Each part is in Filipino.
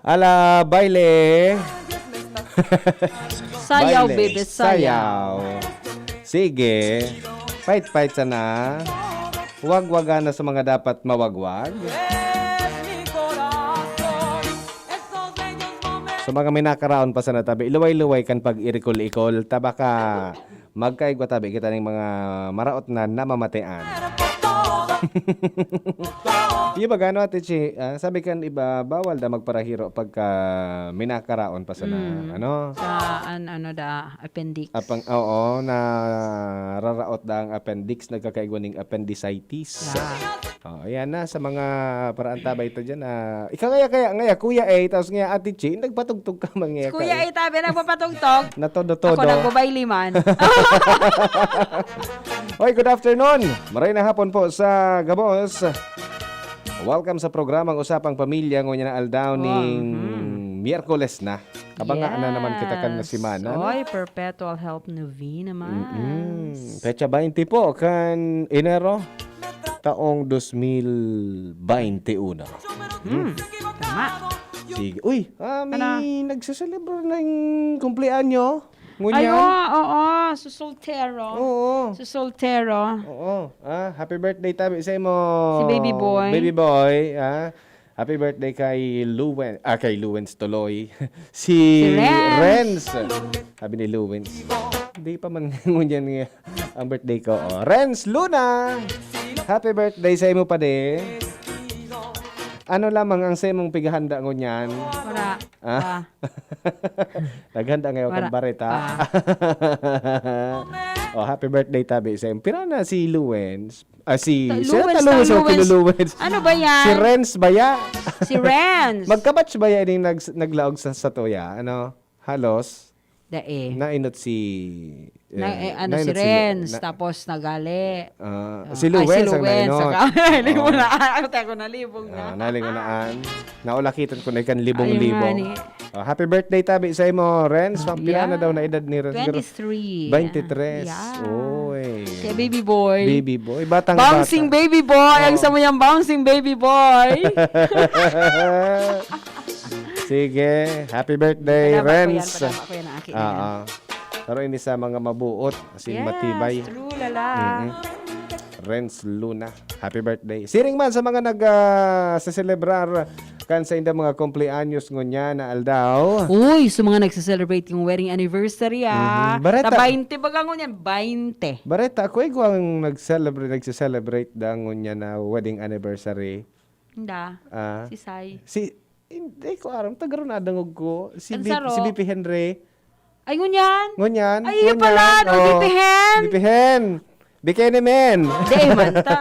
Ala, baile. Sayaw, Baile, baby, sayaw. Sige. Fight sana. Huwag-waga na sa mga dapat mawagwag. So mga minakaraon pa sa natabi, iluway-luway kan pag irikol-ikol, tabaka magkaigwa tabi kita ng mga maraot na namamatean. Yung ba gano ate Chi, sabi kan iba bawal da magparahiro pagka minakaraon pa sa na ano? Sa appendix. Oo, na raraot da ang appendix, nagkakaigwa ng appendicitis. Oh, ayan na sa mga paraan tabay ito dyan. Ikaw ngaya, Kuya A, tapos nga Ate Chi, nagpatugtog ka mga Kuya A, tabi nagpapatugtog. Natodo-todo. Ako nagbabayliman. Hoy, good afternoon. Maray na hapon po sa Gabos. Welcome sa programang Usapang Pamilya ngunya na aldaw ning Miyerkules na. Kabanga na naman kita kan na simana. Oy, perpetual help novena naman. Pecha 20 po kan Enero taong 2021. Tama. Sige. Uy, may nagsaselebrate ng kumpleanyo. Ay, Ngunyan. oo. Susoltero. Oo. Susoltero. Oo. Happy birthday tabi sa mo. Si Baby Boy. Baby Boy. Happy birthday kay Luwen. Kay Luwens tuloy. si Renz. Sabi ni Luwens. Hindi pa man ngunyan nga ang birthday ko. Renz Luna. Happy birthday sa imo pa de. Ano lamang ang sa imong pigahanda ngunyan? Para. Naghanda ngayon kang bareta. Happy birthday tabi sa imo. Pira na si Luwens. Si Luwens. Ano ba yan? Si Renz ba ya? Si Renz. Magkabatch ba yan yung naglaog sa toya? Ano? Halos? Dae. Nainot si... si Renz. Tapos nagali. Si Luwens ang nainon. Nalibong na. Ako nalibong na. Nalingunaan. Naulakitan ko na ikan libong-libong. Happy birthday tabi sa imo, Renz. Pila na daw na edad ni Renz? 23. 23. Yeah. Oy. Kaya baby boy. Baby boy. Bouncing bata. Baby boy. Ang sa mo yung bouncing baby boy. Sige. Happy birthday, Renz. Padama ko yan ang aking. Pero ini sa mga mabuot. Kasi matibay. True, lala. Renz Luna. Happy birthday. Siring man sa mga nag-celebrar kan sa inda mga kumpleanyos ngunya na aldaw. Uy, sa mga nagse-celebrate yung wedding anniversary Bareta. Ta 20 baga ngunyan, 20. Bareta, ako ang nagse-celebrate da ngunya na wedding anniversary. Hinda. Si Sai. Hindi ko aram. Tagaroon na dangog ko. Si Saro. BP Henry. Ay, ngunyan. Ngunyan. Ay, iya pala. BP Hen. BP Hen. Bikini men. Day man ta.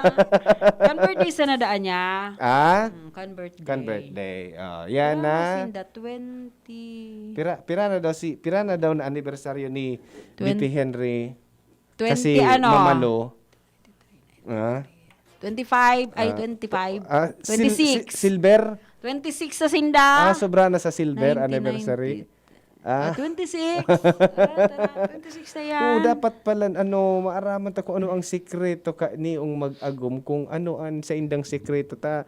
Kan birthday sa nadaan niya. Kan birthday. Kan birthday. Yan na. Sinda 20. Pira na daw na anibersaryo ni BP Henry. 20 kasi mamalo. 25. Ay, 25. 26. Silver. 26 sa sinda. Sobra na sa silver anniversary. 26. 26 na yan. Dapat pala maaraman ta kung ano ang sikreto ka niong mag-agom kung ano an sa indang sikreto ta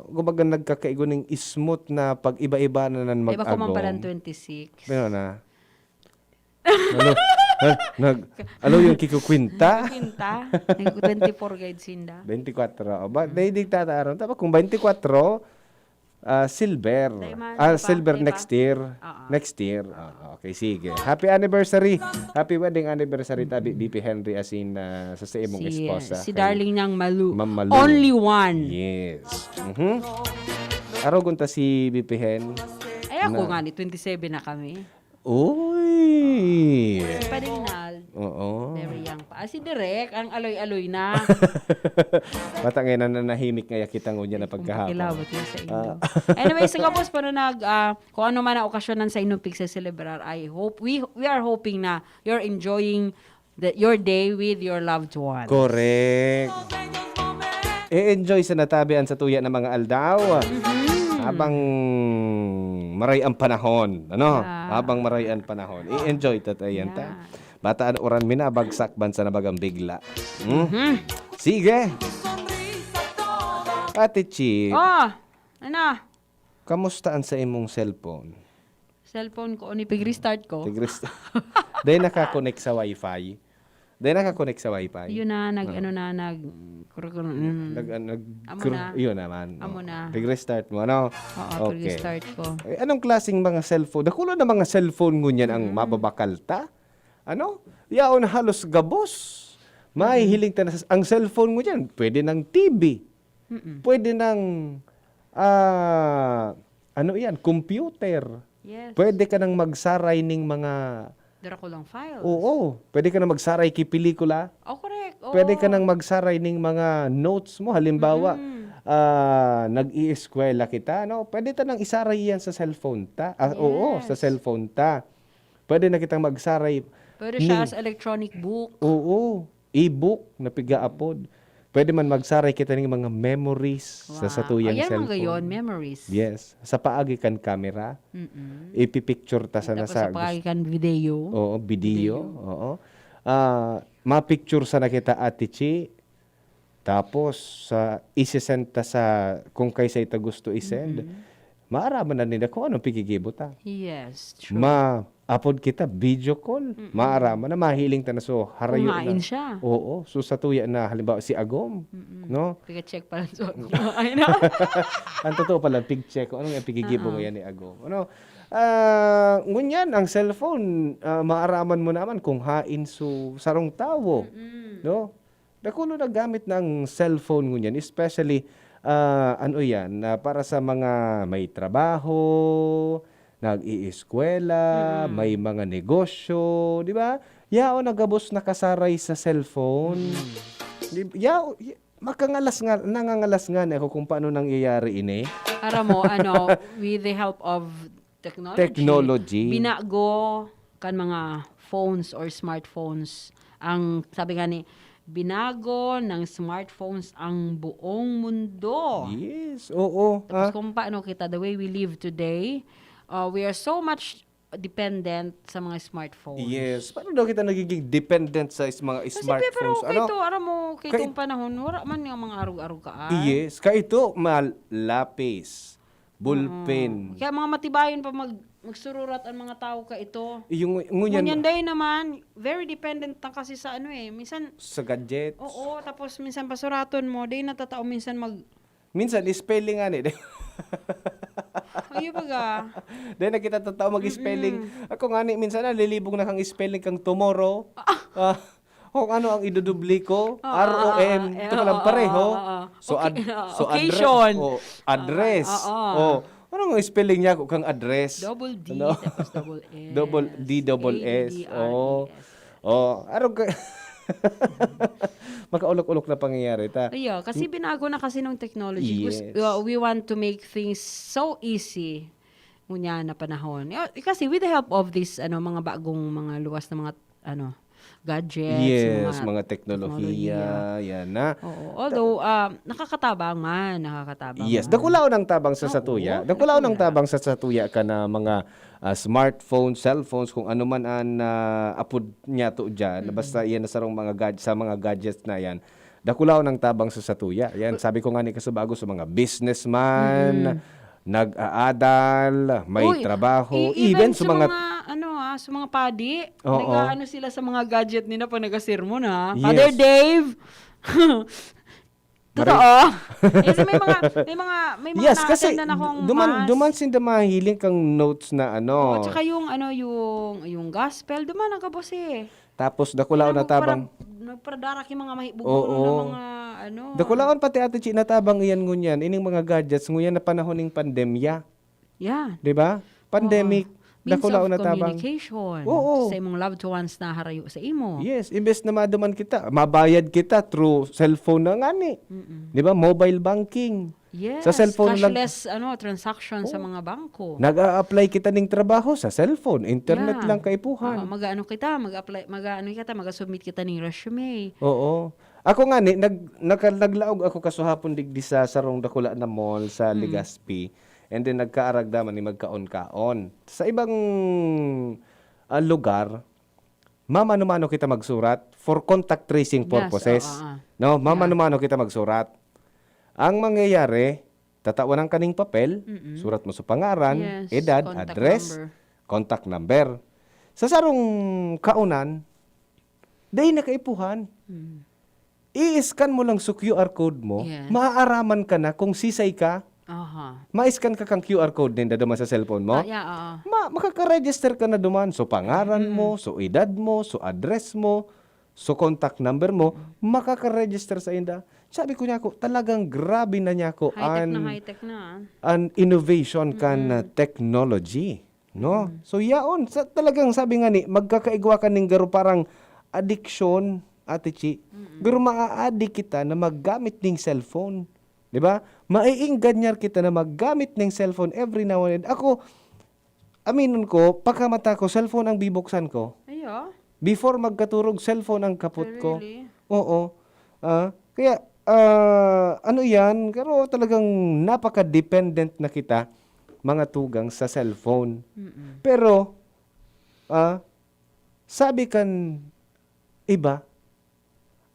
gumaga nagkakaigo ng smooth na pag iba-iba na nan mag-agom. Iba ko man pala 26. Pero na. Yung kikukwinta? Kwinta. 24 guide sinda. 24. Ba, dikta aron. Tapos kung 24, silver. Silver next year. Next year. Okay, sige. Happy anniversary. Happy wedding anniversary tabi BP Henry asin sa imong esposa. Si darling niyang Malu. Ma'am Malu. Only one. Yes. Araw gunta si BP Hen. Ay ako nga ni 27 na kami. Uy. Padinal. Oo. Very young pa. Si Direk, ang aloy-aloy na. Bata ngayon na nahimik nga kita ngunya na pagkahapon. Kilabot yun sa inyo. Anyway, sa kapos pa kung ano man ang okasyonan sa inyong pagse-celebrar, we are hoping na you're enjoying your day with your loved ones. Correct. I-enjoy sa natabian sa tuya ng mga aldaw. Habang maray ang panahon. Habang maray ang panahon. I-enjoy tatayan ta. Bataan oran minabagsak bansa na bagang bigla. Sige. Ate Chi. Ano? kamusta ang sa imong cellphone? Cellphone ko, ni pig-restart ko. Tigres. Dahil naka-connect sa wifi. Dahil naka-connect sa wifi. Yun na, nag Ah. ano na, nag... Nag, Amo na. yun naman. Amo na. Tig-restart mo, ano? Oo, pig-restart ko. Anong klaseng mga cellphone? Dakulo na mga cellphone ngunyan ang mababakalta? Ano? Yaon halos gabos. Mahihiling ta na ang cellphone mo dyan. Pwede ng TV. Pwede ng ano yan, computer. Yes. Pwede ka nang magsaray ng mga Dara ko lang files. oo, pwede ka nang magsaray ki pelikula. Oh, correct. Oo. Pwede ka nang magsaray ng mga notes mo. Halimbawa, nag-i-eskwela kita, no? Pwede ta nang isaray yan sa cellphone ta. Oo, sa Yes. cellphone ta. Pwede na kitang magsaray. Pwede siya as electronic book. Oo, e-book na pigaapod. Pwede man magsaray kita ng mga memories sa satuyang Ayan cellphone. mga yun, memories. Yes, sa paagi kan camera. Mm-mm. Ipipicture ta sana Tapos sa sa pagikan video. oo, video. Oo. Ma-picture sana kita Ate Chi. Tapos sa isesend ta sa kung kaysa ita gusto isend. Maaraman na nila kung anong pigigibot ta. Yes, true. Ma-upload kita video call. Maaraman na mahiling ta na so harayo Kumain na. siya. Oo, so sa tuya na halimbawa si Agom, no? Pika-check pa lang so. Kumain na. Ang totoo pala pig-check ko ano nga pigigibo mo yan ni Agom. Ano? Ngunyan ang cellphone maaraman mo naman kung hain so sarong tawo, no? Dakulo na gamit ng cellphone ngunyan, especially ano yan, para sa mga may trabaho, nag-ieskwela, may mga negosyo, di ba? Yao nagabos nakasaray sa cellphone. Yao, makangalas nga, nangangalas nga na ako kung paano nangyayari ini. Para mo, with the help of Technology. binago kan mga phones or smartphones. Ang sabi nga ni, binago ng smartphones ang buong mundo. Yes, oo. Tapos kung paano kita, the way we live today, we are so much dependent sa mga smartphones. Yes. Paano daw kita nagiging dependent sa mga Kasi smartphones? pero kay to, aram mo, kay Kay- itong panahon, wala man nga mga arug-arug kaan. Yes. Kaito, lapis, ballpen. Kaya mga matibayon pa magsururat ang mga tao ka ito. Yung ngunyan Ngunyan day naman, very dependent na kasi sa minsan, sa gadgets. oo, tapos minsan pasuraton mo, day natatao minsan Minsan, spelling nga ni. ayo baga. Dahil nakita tao mag-spelling. Ako nga ni, minsan nalilibog na kang spelling kang tomorrow. Kung ano ang idudubli ko. R-O-M. Ito pa lang pareho. So, Occasion. address. Ano ang spelling niya kung address? Double D, Ano? tapos double S. Double D, double S. Araw ka. Makaulok-ulok na pangyayari ta. Ayo, kasi binago na kasi ng technology. Yes. We want to make things so easy. Ngunya na panahon. Kasi with the help of this mga bagong mga luwas na mga gadgets, Yes, mga teknolohiya. Yan na. Oo. Although nakakatabang man. Yes, dakulaw ng tabang sa satuya. Dakulaw ng tabang sa satuya ka na mga smartphone, cellphones, kung ano man ang apod niya to dyan. Basta yan na sarong sa mga gadgets na yan. Dakulaw ng tabang sa satuya. Yan, sabi ko nga ni Kasubago sa mga businessman, nag-aadal, may trabaho, even sa mga sa mga padi. Oo. Nag-ano sila sa mga gadget nila pag nag-sermon ha. Yes. Father Dave. Totoo. Kasi may mga yes, kasi na-attendan akong duman sin mahiling kang notes na Oo, tsaka yung gospel, duman ang kabos eh. Tapos dakulaw na tabang. Nagparadara mga mahibugo Oo. na mga Dakulaon pati Ate Chi natabang iyan ngunyan, ining mga gadgets nguyan na panahon ng pandemya, Yeah. 'di ba? Pandemic. Means Dakulaon of na tabang. communication Oo. sa imong loved ones na harayo sa imo. Yes, imbes na maduman kita, mabayad kita through cellphone na ngani. 'Di ba? Mobile banking. Yes, Sa cellphone lang. cashless transaction sa mga bangko. Nag-a-apply kita ng trabaho sa cellphone, internet lang kaipuhan. Mag-ano kita, mag-submit kita ng resume. Oo. Ako nga ni naglaog ako kasuhapon digdi sa sarong dakula na mall sa Legazpi. And then nagkaaragdaman ni magkaon-kaon. Sa ibang lugar, mamano-mano kita magsurat for contact tracing purposes. Yes, No, mamano-mano kita magsurat. Ang mangyayari, tatawan kaning papel, surat mo sa pangaran, Yes, edad, contact address, number. contact number. Sa sarong kaunan, day na kaipuhan. I-scan mo lang sa QR code mo, Yes. maaaraman ka na kung sisay ka, Aha. ma-scan ka kang QR code din duman sa cellphone mo. Yeah, Makaka-register ka na duman. So, pangaran mo, so edad mo, so address mo, so contact number mo, makaka-register sa inda. Sabi ko niya ako, talagang grabe na niya ako high-tech na. an innovation kan technology. No? So, yaon. Talagang sabi nga ni, magkakaigwa ka ning garo parang addiction, Ate Chi. Garo maa-addict kita na maggamit ning cellphone. 'Di ba? Maiingganyar kita na maggamit ng cellphone every now and then. Ako, aminon ko, pagkamata ko, cellphone ang bibuksan ko. Ayo. Before magkaturog, cellphone ang kapot ko. Really? Oo. Kaya, ano yan, pero talagang napaka-dependent na kita, mga tugang sa cellphone. Pero, sabi kan iba,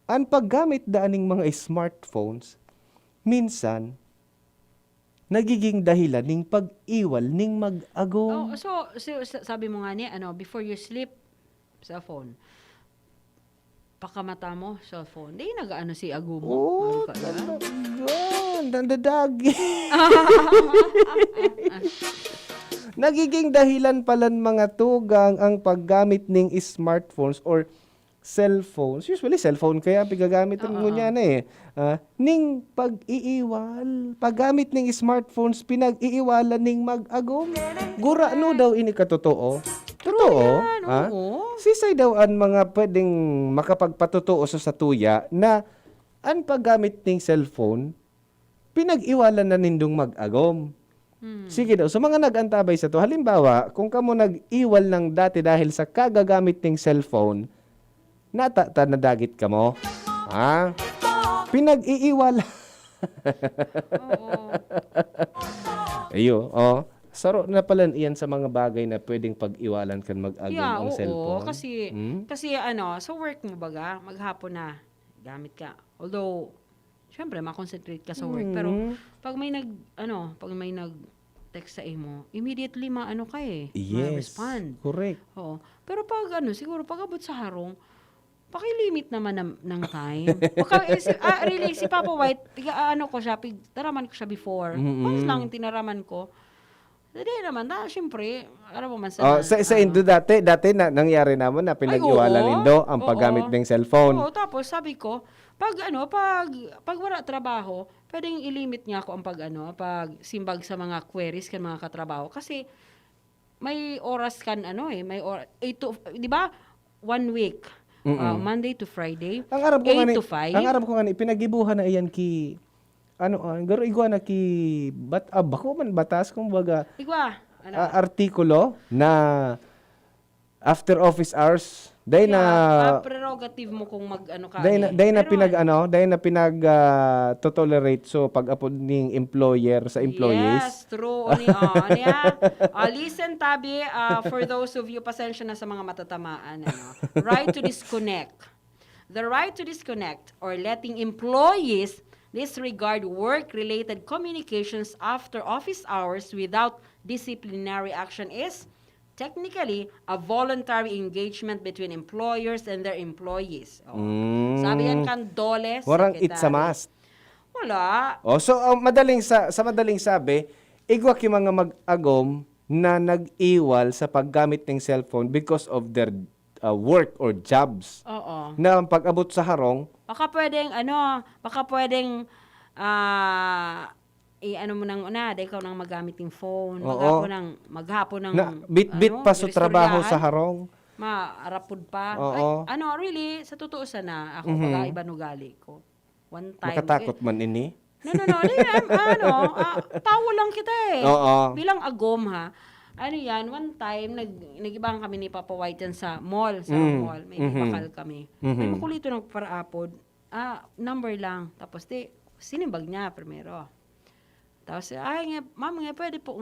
ang paggamit daaning mga smartphones, minsan, nagiging dahilan ning pag-iwal ning mag-agong. So, sabi mo nga ni, before you sleep, cellphone. Pakamata mo, cellphone. Di nag-ano si Agu mo. Oh, Ano ka na? talagang dandadagi. Nagiging dahilan pala mga tugang ang paggamit ng smartphones or cellphones. Usually cellphone kaya pigagamit mo niya na eh. Ning pag-iiwal. Paggamit ng smartphones, pinag-iiwalan ning mag-agom. Gura no daw ini katotoo. Totoo. yan, oo. Sisay daw ang mga pwedeng makapagpatotoo sa tuya na ang paggamit ng cellphone, pinag-iwalan na nindong mag-agom. Sige daw. So mga nag-antabay sa to, halimbawa, kung kamo nag-iwal ng dati dahil sa kagagamit ng cellphone, natata na dagit ka mo. Ha? Pinag-iiwala. Oo. Ayo, saro na pala iyan sa mga bagay na pwedeng pag-iwalan kan mag-agom Yeah, ang oo. cellphone. Kasi sa work mo baga, maghapon na, gamit ka. Although, syempre, makonsentrate ka sa work. Pero, pag may text sa imo, immediately maano ka eh. Yes. Ma-respond. Correct. Oo. Pero pag siguro pag abot sa harong, paki-limit naman ng time. Really, si Papa White, taraman ko siya before. Once lang yung tinaraman ko. Hindi naman, syempre, alam mo man sa Indo dati na nangyari naman na pinag-iwalan oo. nindo ang paggamit Oo. ng cellphone. Oo, tapos sabi ko, pag wala trabaho, pwedeng ilimit niya ako ang pag simbag sa mga queries kan mga katrabaho kasi may oras kan may 8 to, di ba? 1 week. Monday to Friday. Ang arab ko 8 to 5. Ang arab ko nga pinagibuhan na iyan ki garo igwa na ki bako man batas kung baga Igwa. artikulo na after office hours day na prerogative mo kung ka. day na pinag to-tolerate so pag-apod ning employer sa employees. Yes, true. Listen, Tabi, for those of you, pasensya na sa mga matatamaan. Right to disconnect. The right to disconnect or letting employees disregard work-related communications after office hours without disciplinary action is technically a voluntary engagement between employers and their employees. Sabi yan kan Dole, Warang Secretary. it's a must. Wala. So madaling sabi, igwa ki mga mag-agom na nag-iwal sa paggamit ng cellphone because of their work or jobs. Oo. Na pag-abot sa harong, Baka pwedeng mo nang ikaw nang magamit ng phone, Oo. maghapon ng na bit-bit pa sa trabaho sa harong. maarapod pa. Oo. Ay, really, sa totoo sana, ako baga iba nugali ko. One time. Makatakot man ini. No. Tawo lang kita eh. Oo. Bilang agom ha. One time, nag-ibang kami ni Papa White yan sa mall. Mall. May bakal kami. May makulito ng paraapod. Number lang. Tapos sinimbag niya primero. Tapos, ma'am, pwede po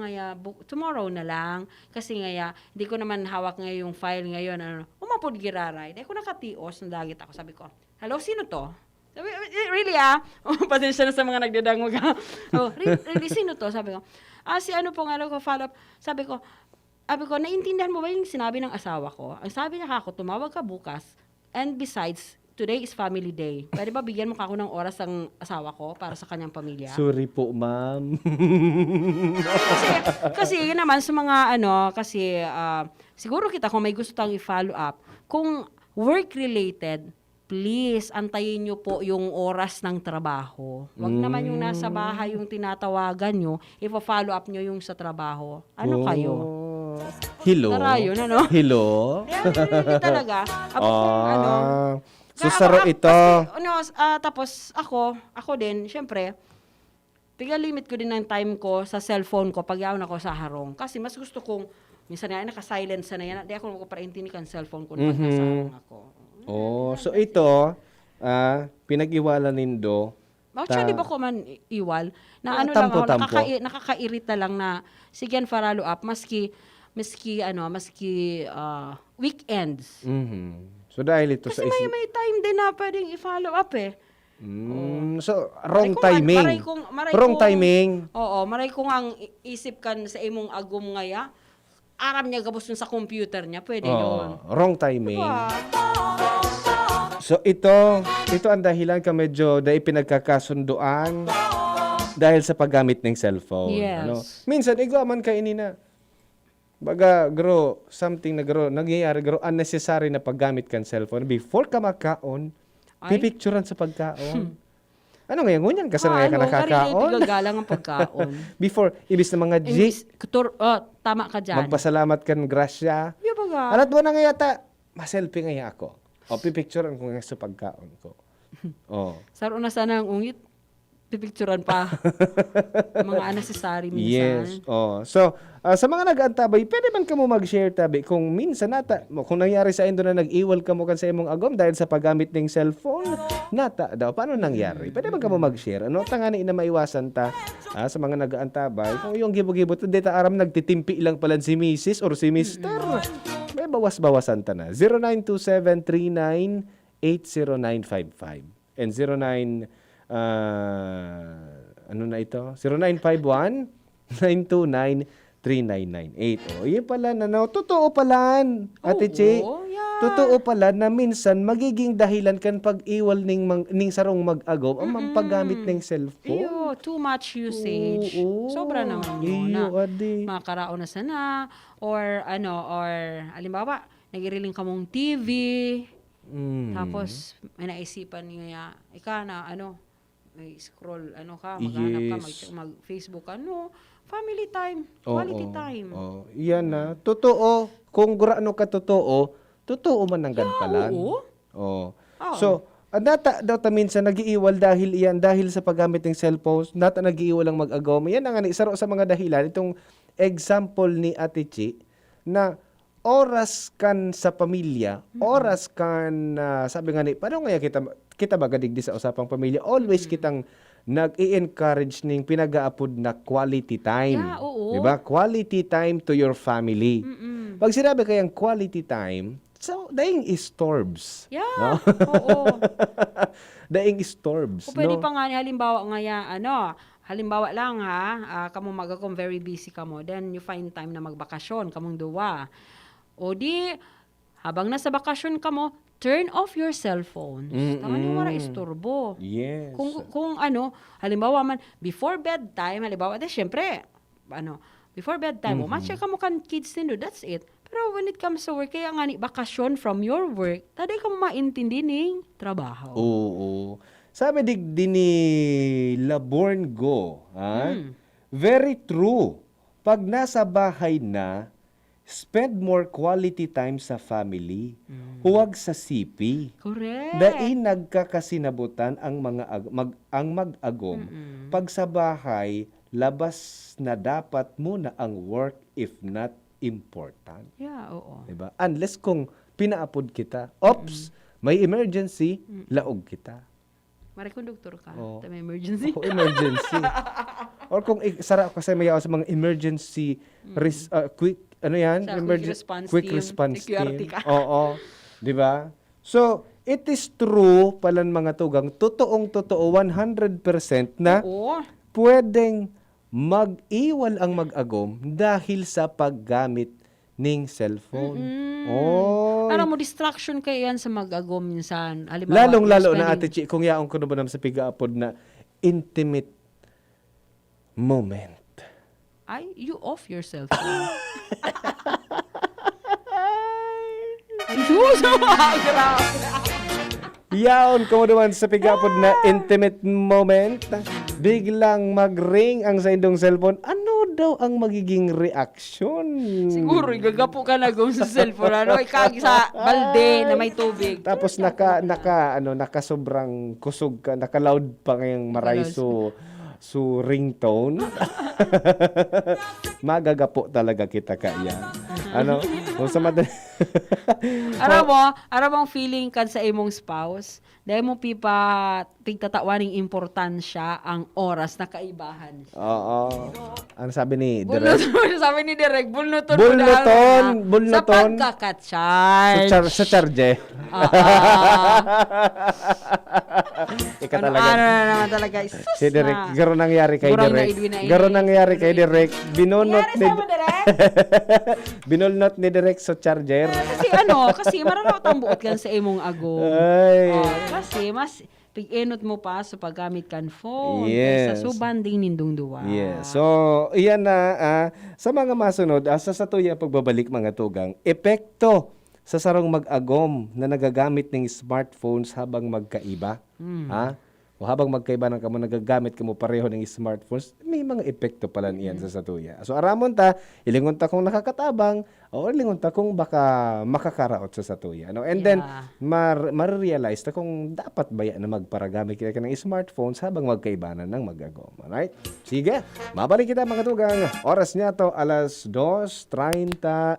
tomorrow na lang. Kasi hindi ko naman hawak yung file ngayon. Umapod giraray. Dahil ko nakatios, nandagit ako. Sabi ko, hello, sino to? Sabi, really pasensya na sa mga nagdadangog really, sino to? Sabi ko, si ano po nga ko, follow up. Sabi ko, naintindihan mo ba yung sinabi ng asawa ko? Ang sabi niya ako, tumawag ka bukas. And besides, today is family day. Pwede ba bigyan mo ako ng oras ang asawa ko para sa kanyang pamilya? Sorry po, ma'am. kasi yun naman sa mga siguro kita kung may gusto tang i-follow up, kung work-related, please, antayin nyo po yung oras ng trabaho. Huwag naman yung nasa bahay yung tinatawagan nyo, ipa-follow up nyo yung sa trabaho. Ano kayo? Hello? Tara yun, ano? Hello? Really talaga. So, saro ito. Tapos ako din, syempre, limit ko din ng time ko sa cellphone ko pag yaon ako sa harong. Kasi mas gusto kong, minsan na naka-silence na yan, di ako magpapaintinig ang cellphone ko pag nasa harong ako. So ito, pinag-iwalan nindo. Actually, ba ko man iwal? Na ano Tampo, lang ako, tampo. nakakairita lang na, sige, follow up, maski weekends. So dahil ito Kasi may time din na pwedeng i-follow up eh. So wrong timing. Wrong timing. Oo, maray kung ang isip kan sa imong agom ngaya, aram niya gabos dun sa computer niya, pwede yun. Wrong timing. Diba? So ito ang dahilan ka medyo dahil pinagkakasunduan dahil sa paggamit ng cellphone. Yes. Ano? Minsan igwaman ka inina. Baga something nangyayari unnecessary na paggamit kan cellphone before ka makaon, pipicturean sa pagkaon. Ano ngayon? Ngunyan kasi nga ka nakakaon. Gagalang ang pagkaon. Before, ibis na mga G, Tama ka dyan. magpasalamat kan grasya. Yung baga. Alat mo na nga yata, ma-selfie nga ako. O, pipicturean ko nga sa pagkaon ko. O. Saro na sana ang ungit. Pipicturean pa. Mga unnecessary minsan. Yes. O. So, sa mga nag-antabay, pwede man ka mo mag-share tabi kung minsan kung nangyari sa indo na nag-iwal ka mo kan sa imong agom dahil sa paggamit ng cellphone, daw, paano nangyari? Pwede man ka mo mag-share. Ano, tangani na maiwasan ta sa mga nag-antabay. Kung yung gibo-gibo, dito aram nagtitimpi lang pala si Mrs. or si Mr. May bawas-bawasan ta na. 0927398095 and 0929-399-8. O, yun pala na, totoo pala, Ate Che. Yeah. Totoo pala na minsan magiging dahilan kan pag-iwal ning sarong mag-agom ang paggamit ng cellphone. Iyo, too much usage. Oo. Sobra naman yun. Iyo, adi. Makakaraon na sana. Or alimbawa, nagiriling ka mong TV. Tapos, may naisipan niya, may scroll, maghanap ka, mag-Facebook, family time, quality time. Yan na. Totoo. Kung gurano ka totoo man ang ganpalan. Oo. So, data minsan nag-iiwal dahil sa paggamit ng cellphone, nag-iiwal ang mag-agom. Yan ang isaro sa mga dahilan. Itong example ni Ate Chi, na oras kan sa pamilya, oras kan, sabi nga ni, paano nga kita magadigdi sa usapang pamilya, always kitang nag-i-encourage ning pinag-aapod na quality time. Yeah, oo. Diba? Quality time to your family. Pag sinabi kayang quality time, so, daing istorbs. Yeah, no? oo. Daing istorbs. O pwede no? pa nga ni halimbawa halimbawa lang kamo magakong very busy kamo, then you find time na magbakasyon, kamong duwa. O di, habang nasa bakasyon kamo, turn off your cellphones. Tama niyo mara istorbo. Yes. Kung halimbawa man, before bedtime, halimbawa, syempre, before bedtime, matcha ka mo kan kids nindo, that's it. Pero when it comes to work, kaya nga ni bakasyon from your work, taday ka mo maintindi ning trabaho. Oo. Sabi din ni Laborn Go, very true. Pag nasa bahay na, spend more quality time sa family. Huwag sa CP. Correct. Dahil nagkakasinabutan ang mag-agom. Pag sa bahay, labas na dapat muna ang work if not important. Yeah, oo. Diba? Unless kung pinaapod kita, may emergency, laog kita. Marikonduktor ka. Oo. May emergency. O emergency. Or kung sarap kasi may sa mga emergency quick Sa quick response quick team, response security team. ka. Oo. 'Di ba? So, it is true palan mga tugang, totoong-totoo 100% na Oo. pwedeng mag-iwal ang mag-agom dahil sa paggamit ng cellphone. Oy. Alam mo, distraction kayo yan sa mag-agom minsan. Halimbawa, Lalong-lalo you're na Ate spending- Chi, kung yaong ko na sa pigaapod na intimate moment. Ay, you off yourself. Ayun, grabe. Yaon ko naman sa pigapod na intimate moment, biglang mag-ring ang sa indong cellphone. Ano daw ang magiging reaction? Siguro, igagapo ka na sa cellphone. Ano, ikagi sa balde na may tubig. Tapos naka sobrang kusog ka, naka-loud pa ngayong maray so ringtone. Magagapo talaga kita kaya. Ano? Kung sa Aram mo ang feeling kan sa imong spouse, dahil mo tigtatawaning importansya ang oras na kaibahan. Oo. Ano sabi ni Bulnuton, Direk? sabi ni Derek, bulnuton. Bulnuton, Sa bulnuton. pagkakacharge. Sa charge. Ika talaga. Ano na naman talaga. Sus Si Direk, na. garo nangyari kay Gurang Direk. naidwi na ini. Garo nangyari kay Direk. Binunot Nangyari ni sa mo, Derek? Binulnot ni Direk sa charger. Kasi mararaw tang buot kan sa imong agom. Ay. Kasi mas pig-enot mo pa sa paggamit kan phone. Yes. Kaysa subanding nindong duwa. Yes. So, iyan na sa mga masunod, sa satuya pagbabalik mga tugang, epekto sa sarong mag-agom na nagagamit ng smartphones habang magkaiba. Ha? O habang magkaiba ng kamo nagagamit kamo pareho ng smartphones, may mga epekto pala niyan sa satuya. So aramon ta, ilingon ta kung nakakatabang o ilingon ta kung baka makakaraot sa satuya. No? And then ma-realize ta kung dapat ba yan na magparagamit kita ng smartphones habang magkaibanan ng mag-agom. Alright? Sige, mabalik kita mga tugang. Oras niya to alas 2:32.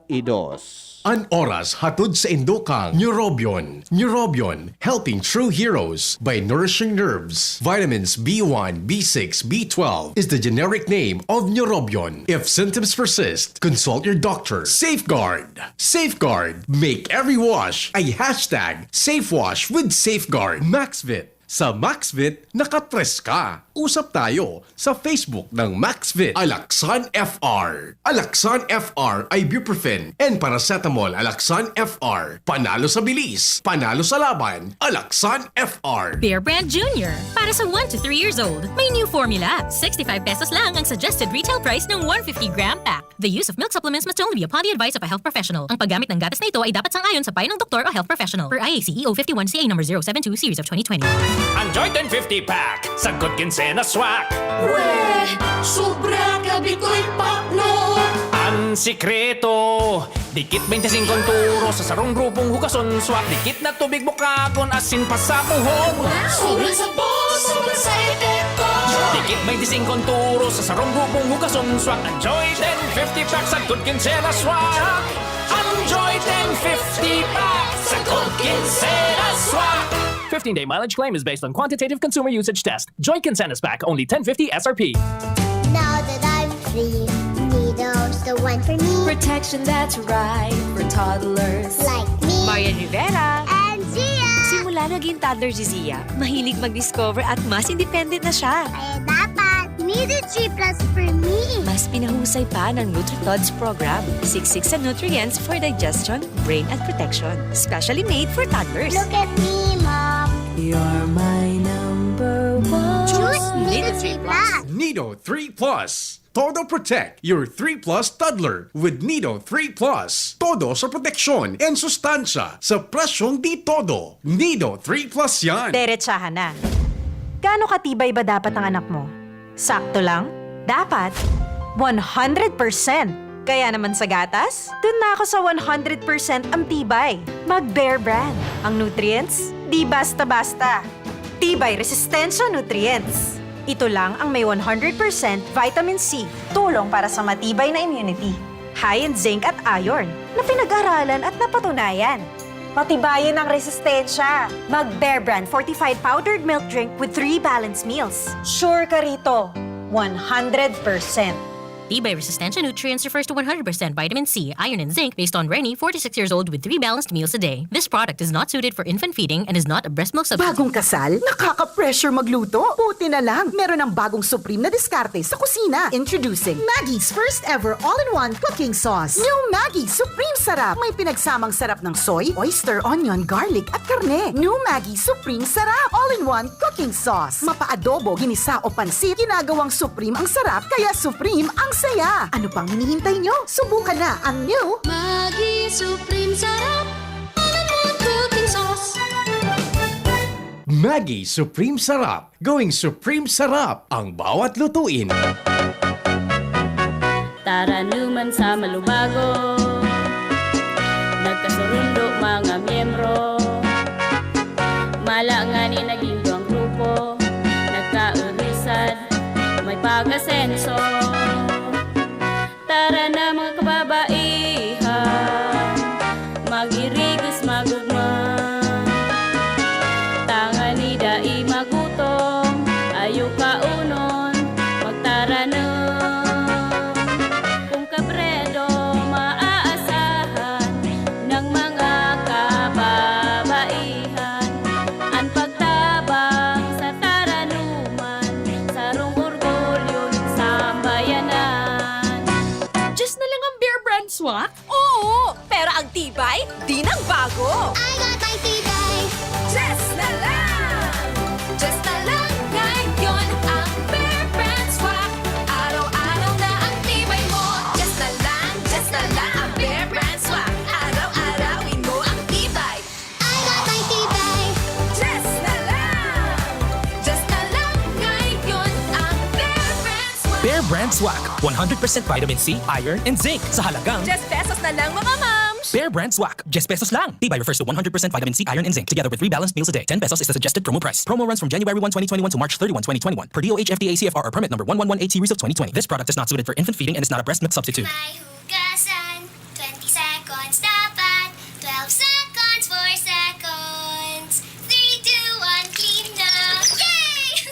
An oras hatod sa Indokang Neurobion. Neurobion, helping true heroes by nourishing nerves. Vitamins B1, B6, B12 is the generic name of Neurobion. If symptoms persist, consult your doctor. Safeguard. Safeguard. Make every wash a hashtag SafeWash with Safeguard. Maxvit. Sa Maxvit, nakatres ka. Usap tayo sa Facebook ng Maxvit. Alaxan FR. Alaxan FR ay ibuprofen and paracetamol. Alaxan FR. Panalo sa bilis. Panalo sa laban. Alaxan FR. Bear Brand Jr. Para sa 1 to 3 years old, may new formula. 65 pesos lang ang suggested retail price ng 150-gram pack. The use of milk supplements must only be upon the advice of a health professional. Ang paggamit ng gatas na ito ay dapat sang-ayon sa payo ng doktor o health professional. Per IACEO 51 CA number 072 series of 2020. Enjoy 1050 pack sa Good Kinsena Swak. Weh, sobra gabi ko'y pakno. Ang sikreto, dikit 25 turo sa sarong grupong hugason swak. Dikit na tubig bukagon asin pa sa puhon. Sobrang sabon, sobrang sa epekto. Dikit 25 turo sa sarong grupong hugason swak. Enjoy 1050 pack sa Good Kinsena Swak. Enjoy 1050 pack sa Good Kinsena Swak. 15-day mileage claim is based on quantitative consumer usage test. Joy Kinsena's pack, only 1050 SRP. Now that I'm free, Nido's the one for me. Protection that's right for toddlers. Like me Marian Rivera. and Zia. Simula naging toddler si Zia, mahilig mag-discover at mas independent na siya. Kaya dapat Nido 3 Plus for me. Mas pinahusay pa ng NutriTods program. Siksik sa nutrients for digestion, brain at protection. Specially made for toddlers. Look at me, Mom. You're my number one. Choose Nido 3 Plus. Nido 3 Plus. Todo protect your 3 Plus toddler with Nido 3 Plus. Todo sa proteksyon and sustansya sa presyong di todo. Nido 3 Plus yan. Derechahan na. Gaano katibay ba dapat ang anak mo? Sakto lang? Dapat 100%. Kaya naman sa gatas, dun na ako sa 100% ang tibay. Mag-Bear Brand. Ang nutrients, di basta-basta. Tibay resistensya nutrients. Ito lang ang may 100% vitamin C, tulong para sa matibay na immunity. High in zinc at iron, na pinag-aralan at napatunayan. Patibayin ang resistensya. Mag-Bear Brand fortified powdered milk drink with 3 balanced meals. Sure ka rito, 100%. Tibay Resistensya Nutrients refers to 100% vitamin C, iron, and zinc based on Rennie, 46 years old with 3 balanced meals a day. This product is not suited for infant feeding and is not a breast milk substitute. Bagong kasal? Nakaka-pressure magluto? Buti na lang, meron ng bagong supreme na diskarte sa kusina. Introducing Maggie's first ever all-in-one cooking sauce. New Maggie Supreme Sarap. May pinagsamang sarap ng soy, oyster, onion, garlic at karne. New Maggie Supreme Sarap. All-in-one cooking sauce. Mapa-adobo, ginisa o pansit, ginagawang supreme ang sarap, kaya supreme ang saya. Ano pang hinihintay nyo? Subukan na ang new Maggi Supreme Sarap. All-in-one cooking sauce. Maggie Supreme Sarap. Going Supreme Sarap ang bawat lutuin. Tara naman sa Malubago, nagkasurundo mga miyembro, malangani naging duwang grupo, nagkaurisad, may pag-asenso. Tara na mga kababaihan, mag-irigos magugma, tangan ni dai magutom, ayaw kaunon, magtara na. Kung kabredo maaasahan ng mga kababaihan, ang pagtabang sa taranuman, sarong orgulyo ng sambayanan. Just na lang ang Bear Brand swak? Oo! Pero ang tibay, di nang bago! I got my tibay. Just na lang! Just na lang ngayon ang Bear Brand swak. Araw-araw na ang tibay mo. Just na lang ang Bear Brand swak. Araw-arawin mo ang tibay. I got my tibay. Just na lang ngayon ang Bear Brand swak. Bear Brand Swak. 100% vitamin C, iron, and zinc sa halagang Just pesos na lang mga moms! Bear Brand Swak. Just pesos lang. Tibay refers to 100% vitamin C, iron, and zinc together with 3 balanced meals a day. 10 pesos is the suggested promo price. Promo runs from January 1, 2021 to March 31, 2021 per DOH FDA CFR or permit number 1118 series of 2020. This product is not suited for infant feeding and is not a breast milk substitute. May hugasan. 20 seconds dapat. 12 seconds, 4 seconds. 3, 2, 1, clean na. Yay!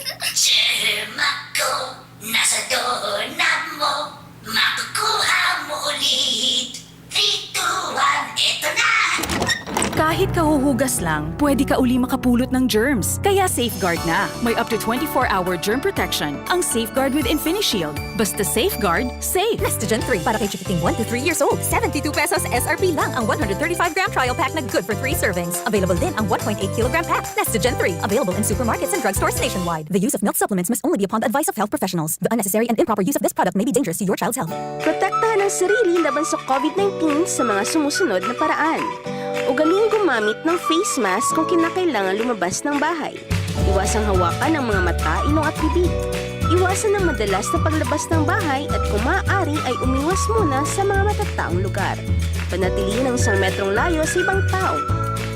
Ako, nasa doorknob mo, makukuha mo ulit. 3, 2, 1, eto na! Kahit kahuhugas lang, pwede ka uli makapulot ng germs. Kaya Safeguard na. May up to 24-hour germ protection ang Safeguard with InfiniShield. Basta Safeguard, safe. Nestogen 3 para kay chikiting 1 to 3 years old. 72 pesos SRP lang ang 135-gram trial pack na good for 3 servings. Available din ang 1.8-kilogram pack. Nestogen 3. Available in supermarkets and drugstores nationwide. The use of milk supplements must only be upon the advice of health professionals. The unnecessary and improper use of this product may be dangerous to your child's health. Protektahan ang sarili laban sa COVID-19 sa mga sumusunod na paraan. Ugaling gumamit ng face mask kung kinakailangan lumabas ng bahay. Iwasang hawakan ang mga mata, ilong at bibig. Iwasan ang madalas na paglabas ng bahay at kung maaari ay umiwas muna sa mga matataong lugar. Panatilihin ang 1 metrong layo sa ibang tao.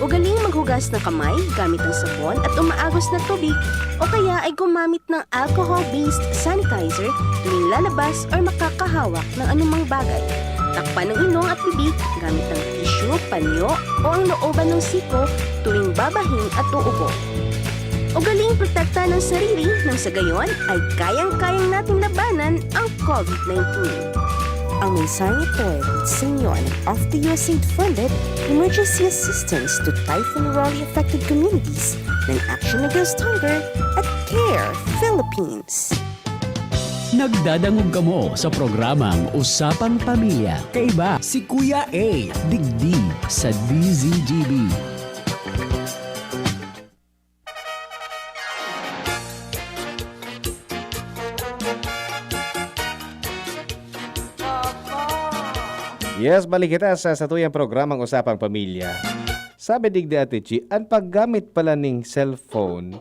Ugaling maghugas ng kamay gamit ang sabon at umaagos na tubig o kaya ay gumamit ng alcohol-based sanitizer tuwing lalabas o makakahawak ng anumang bagay. Takpan ng ilong at bibig gamit ng tissue, panyo o ang looban ng siko tuwing babahin at uubo. Ugaling protekta ng sarili nang sa gayon ay kayang-kayang nating labanan ang COVID-19. Ang mensaheng ito ay sa inyo of the USAID-funded Emergency Assistance to Typhoon Raleigh-affected communities ng Action Against Hunger at CARE Philippines. Nagdadangog kamo sa programang Usapang Pamilya. Kaiba si Kuya A. Digdi sa DZGB. Yes, balik kita sa tuyang programang Usapang Pamilya. Sabi digdi Ate Chi, ang paggamit pala ng cellphone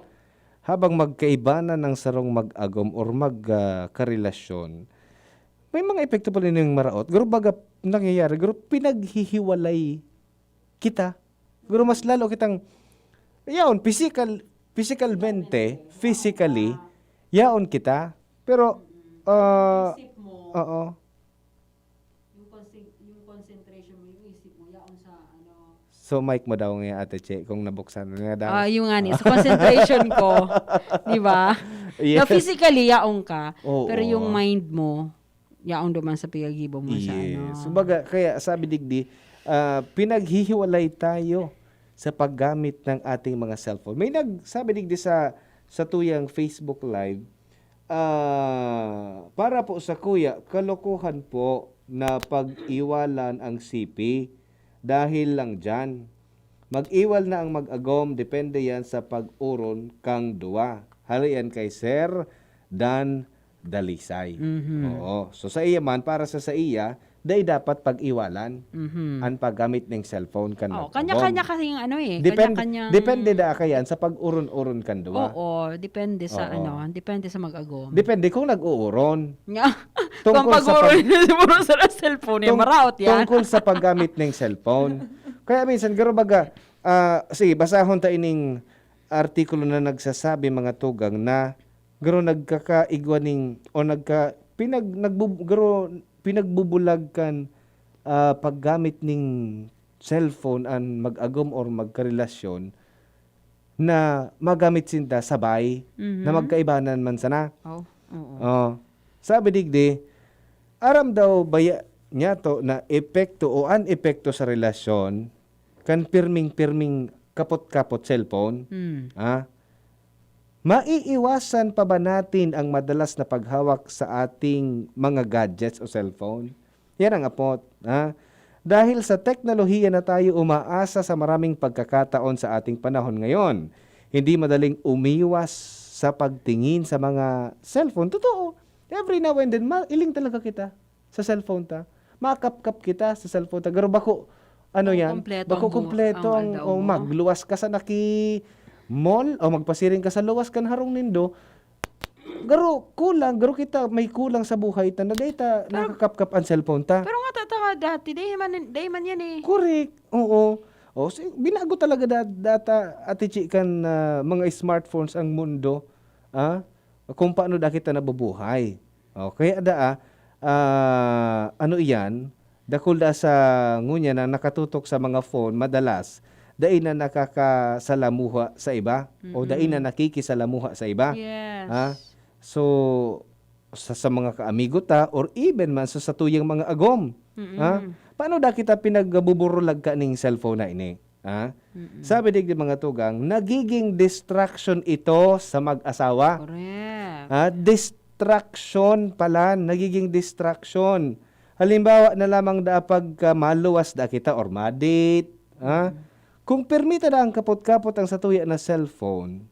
habang magkaibanan ng sarong mag-agom or magkarelasyon, may mga epekto pala ng maraot. Guro baga nangyayari, guro pinaghihiwalay kita. Guro mas lalo kitang, yaon, physically, yaon kita. Pero, oo. So, mic mo daw nga, Ate Che, kung nabuksan nga daw. Yung nga ni, sa concentration ko, di ba? Yes. Na physically, yaong ka, Oo. pero yung mind mo, yaong duman sa pigagibo mo sa ano. Yes. Kumbaga, kaya sabi digdi, pinaghihiwalay tayo sa paggamit ng ating mga cellphone. May nagsabi digdi sa tuyang Facebook Live, para po sa kuya, kalokohan po na pag-iwalan ang CP dahil lang dyan. Mag-iwal na ang mag-agom, depende yan sa pag-uron kang duwa. Halayan kay Sir Dan Dalisay. Oo. So sa iya man, para sa iya, dahil dapat pag-iwalan ang paggamit ng cellphone kan Oh, mag-agom. kanya-kanya kasi yung ano eh. Depende, Kanya-kanyang... depende da kayan sa pag-uron-uron kan duwa. Oo, depende sa Oo. depende sa mag-agom. Depende kung nag-uuron. Nga. Tungkol Kung sa pag-uro sa cellphone, maraot yan. Tungkol sa paggamit ng cellphone. Kaya minsan, garo baga, sige, basahon ta ining artikulo na nagsasabi mga tugang na garo nagkakaigwaning o pinagbubulag kan paggamit ning cellphone an mag-agom or magkarelasyon na magamit sinta sabay na magkaibanan man sana. Oh, oo. Sabi digdi, aram daw baya niya to na epekto o an-epekto sa relasyon kan pirming kapot-kapot cellphone. Maiiwasan pa ba natin ang madalas na paghawak sa ating mga gadgets o cellphone? Yan ang apot. Dahil sa teknolohiya na tayo umaasa sa maraming pagkakataon sa ating panahon ngayon, hindi madaling umiwas sa pagtingin sa mga cellphone. Totoo. Every now and then, iling talaga kita sa cellphone ta. Makap-kap kita sa cellphone ta. Garo bako, bako kumpleto ang magluwas ka sa mall o magpasiring ka sa luwas kan harong nindo. Garo kita may kulang sa buhay ta na data nakakapkap ang cellphone ta. Pero nga tatawa dati, day man yan eh. Correct. Oo. O binago talaga data ati kan mga smartphones ang mundo. Kung paano da kita nabubuhay. Okay, ano iyan? Dakul da sa ngunya na nakatutok sa mga phone madalas dai na nakakasalamuha sa iba o dai na nakikisalamuha sa iba. Yes. So sa mga kaamigo ta or even man sa tuyang mga agom. Paano da kita pinagbuburulag ka ning cellphone na ini? Sabi digdi mga tugang, nagiging distraction ito sa mag-asawa. Correct. Distraction pala, nagiging distraction. Halimbawa na lamang da pag maluwas da kita or madate. Kung permita na ang kapot-kapot ang satuya na cellphone,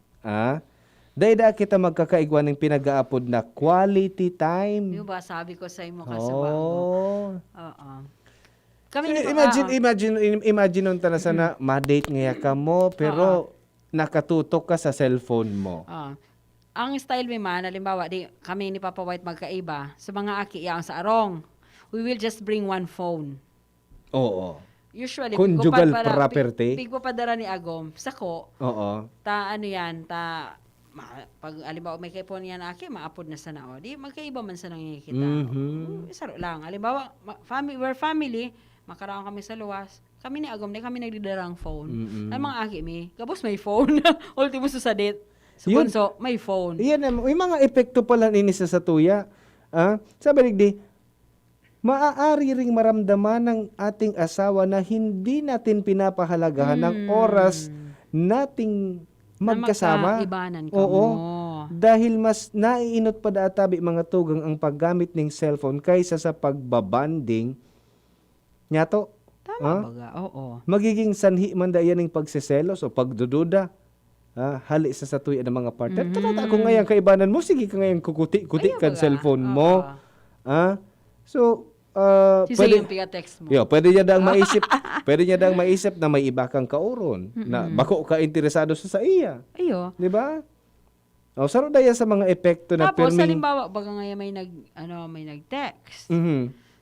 dahil da kita magkakaigwan ng pinag-aapod na quality time. Yung ba, sabi ko sa imo kasawa mo. Kami Imagine nung tanasa na ma-date ngaya ka mo, pero nakatutok ka sa cellphone mo. Ang style may man, halimbawa, kami ni Papa White magkaiba, sa mga aki yang sa arong, we will just bring one phone. Oo. Usually, Conjugal property. Pigpapadara ni Agom, sako, Oo. pag alimbawa may kaipon yan aki, maapod na sana o. Di, magkaiba man sa nakikita. Saro lang. Alimbawa, we're family, makaraon kami sa luwas. Kami ni Agom, kami nagdidarang phone. Ang mga aki kabos may phone. Ultimo sa date. Sa bunso, may phone. Yan, may mga epekto pala nini sa satuya. Sabi digdi, maaari ring maramdaman ng ating asawa na hindi natin pinapahalagahan ng oras nating magkasama. Magkaibanan ka Oo. mo. Dahil mas naiinot pa databi mga tugang ang paggamit ng cellphone kaysa sa pagbabanding. Nyato? Tama baga, oo. Magiging sanhi man da yan ng pagseselos o pagdududa. Hali sa satuya ng mga partner. Talata ako ngayon kaibanan mo, sige ka ngayon kukuti-kuti kan cellphone mo. So, pwede yung piga-text mo. Pwede niya dang maisip na may iba kang kauron na bako ka interesado sa iya. Ayo. Di ba? Saro daya sa mga epekto na Tapos, halimbawa, baga ngayon may nag-text.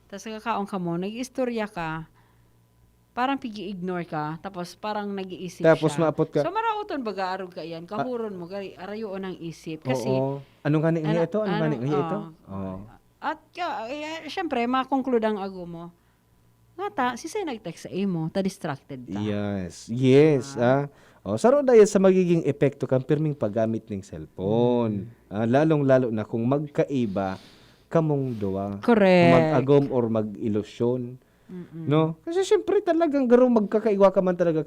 Tapos kakaon ka mo, nag-istorya ka, parang pigi-ignore ka, tapos parang nag-iisip tapos siya. maapot ka. So, marauton baga arog ka yan, kahuron mo, arayoon ang isip. Kasi, Anong gani nga ito? At syempre, makonclude ang ago mo. Nga ta, si nag-text sa imo, ta-distracted ta. Yes. Saro dahil sa magiging epekto kang pirming paggamit ng cellphone. Lalong-lalo na kung magkaiba kamong duwa. Correct. Mag-agom or mag-ilusyon. No? Kasi syempre talagang garo magkakaiwa ka man talaga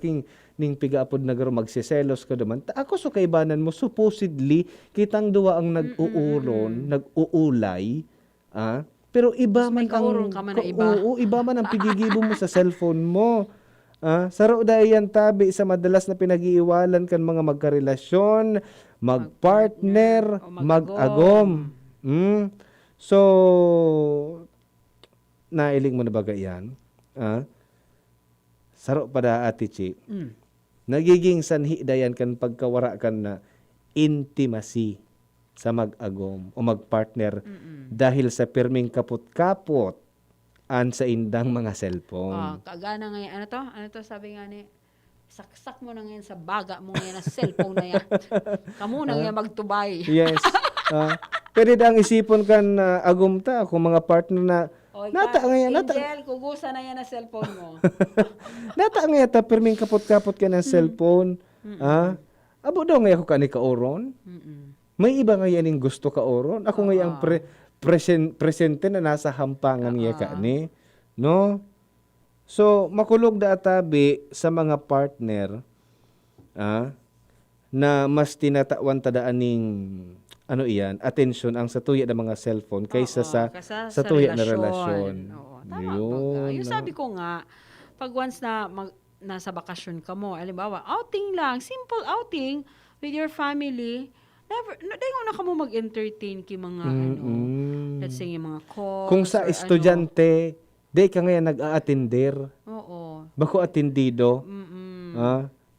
ning pigaapod na garo magsiselos ka naman. Ako so kaibanan mo supposedly kitang duwa ang nag-uuron, nag-uulay, pero iba man kauron ka man na iba. Oo, iba man ang pigigibo mo sa cellphone mo. Saro dayan tabi sa madalas na pinag-iiwalan kan mga magkarelasyon, magpartner, mag-agom. So, nailing mo na baga yan? Saro pada Ate Chi. Nagiging sanhi dayan kan pagkawara kan na intimacy sa mag-agom o mag-partner dahil sa pirming kapot-kapot an sa indang mga cellphone. Kagana ngayon, ano to sabi nga ni, saksak mo na ngayon sa baga mo ngayon na cellphone na yan. Kamu na ngayon magtubay. Yes. Pwede dang isipon kan agom ta kung mga partner na nata ngayon, Angel, kugusa na yan na cellphone mo. nata ngayon ta pirming kapot-kapot ka ng cellphone. Abo daw ngayon ako kani ka-oron. May iba ngayon yung gusto ka-oron. Ako ngayon presente na nasa hampangan niya ka ni. No? So, makulog da atabi sa mga partner na mas tinatawan tadaan ning attention ang satuya ng mga cellphone kaysa sa satuya na relasyon. Tama ba? Yung sabi ko nga, pag once na nasa bakasyon ka mo, halimbawa, outing lang, simple outing with your family, dayon na ka mo mag-entertain ki mga let's say yung mga calls. Kung sa estudyante, day ka ngayon nag-a-attender. Oo. Bako atendido.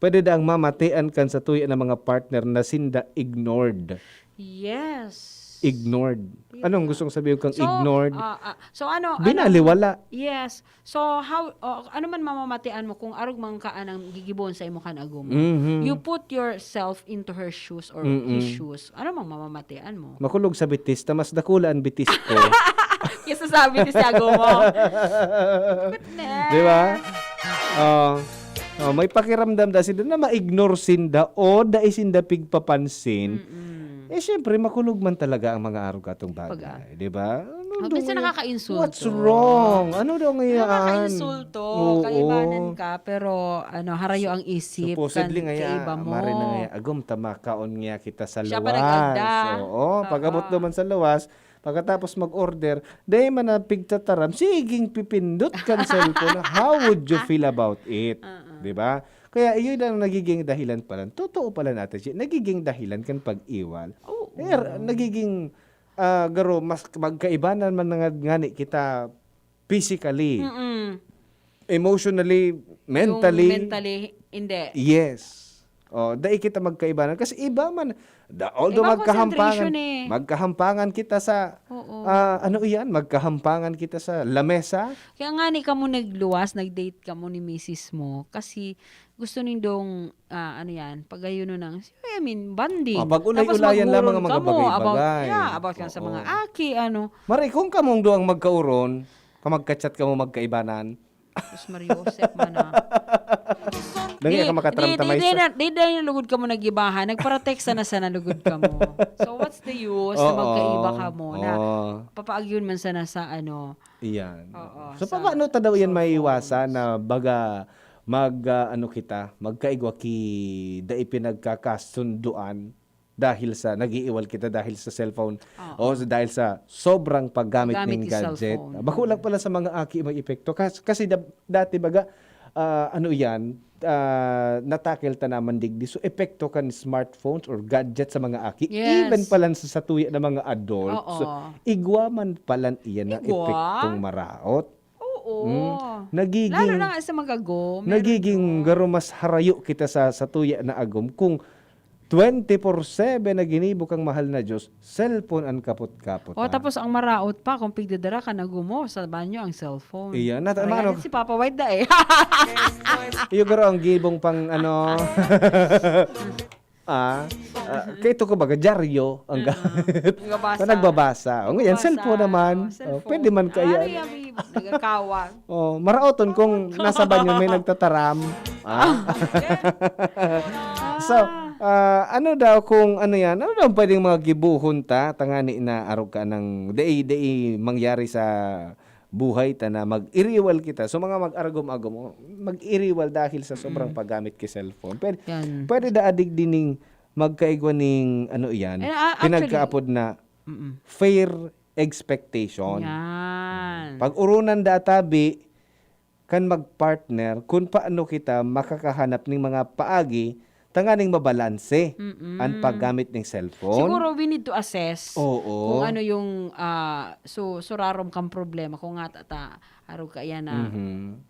Pwede daang mamatian kan sa tuya ng mga partner na sinda ignored. Yes. Ignored. Anong gustong sabihin kang ignored? Binaliwala. Yes. So, ano man mamamatian mo kung arog man ka anang gigibon sa imo kanagom. You put yourself into her shoes or his shoes. Ano man mamamatian mo? Makulog sa bitis, tamas dakula ang bitis ko. Kasi sabi ni Siago mo. Di ba? May pakiramdam da sila na ma-ignore sinda o da isinda pigpapansin. Siyempre, makulog man talaga ang mga araw katong bagay. Di ba? Minsan nakaka-insulto. What's wrong? Ano daw ngayon? Nakaka-insulto. Kaibanan ka, pero harayo ang isip. Supposedly kaiba mo. Mari na nga, agom tamakaon nga kita sa Siya lawas. pa nag-agda. Oo, pag-abot naman sa lawas, pagkatapos mag-order, dahil man na pigtataram, siging pipindot kan cellphone. How would you feel about it? Di ba? Kaya iyon ang nagiging dahilan pala. Totoo pala natin siya. Nagiging dahilan kan pag-iwal. Nagiging garo, mas magkaibanan man ngani kita physically, emotionally, mentally. Yung mentally, hindi. Yes. Dahil kita magkaibanan. Kasi iba man, although magkahampangan kita sa, magkahampangan kita sa lamesa. Kaya nga ni ka mo nagluwas, nag-date ka mo ni misis mo, kasi gusto nindong, pagayon ng, bonding. Pag-ulay-ulayan lamang ang mga bagay-bagay. About ka sa mga aki, Mari, kung kamong doang magkauron, magka-chat ka mo magkaibanan. Tapos Mariosep man Lagi ka makatramtamay sa... Di yung lugod ka mo nagibahan. Nagparatext na sa nalugod ka mo. So, what's the use na magkaiba ka mo? Na papaagyon man sana sa Iyan. So, paano ta daw yan maiiwasan na baga magkaigwa ki da ipinagkakasunduan dahil sa nagiiwal kita dahil sa cellphone o dahil sa sobrang paggamit ng gadget. Bako lang pala sa mga aki may epekto kasi dati baga natakil ta naman digdi so epekto kan smartphones or gadget sa mga aki even pala sa tuya ng mga adults. So, igwa man pala iyan na epektong maraot. Nagiging lalo na nga sa mga nagiging garo mas harayo kita sa tuya na agom kung 24/7 na ginibo kang mahal na Diyos, cellphone ang kapot-kapot. Tapos ang maraot pa, kung pigdadara ka na gumo sa banyo ang cellphone. Iyan. Si Papa White da Iyo garo ang gibong pang kaya ito ko baga, dyaryo ang nagbabasa. Ngayon, cellphone naman. Pwede man kaya. Nagakawa. Maraoton kung nasa banyo may nagtataram. So, Ano daw kung ano yan? Ano daw pwedeng mga gibuhon ta tangani na arog ka ng dai mangyari sa buhay ta na mag-iriwal kita. So mga mag-aragom-agom, mag-iriwal dahil sa sobrang paggamit ki cellphone. Pwede da adig dining magkaigwa ning ano yan, pinagkaapod na fair expectation. Yan. Pag urunan da tabi kan magpartner kung paano kita makakahanap ng mga paagi tanganing mabalanse ang paggamit ng cellphone. Siguro we need to assess Oo. kung ano yung so rarom kang problema kung nga aro ka yan na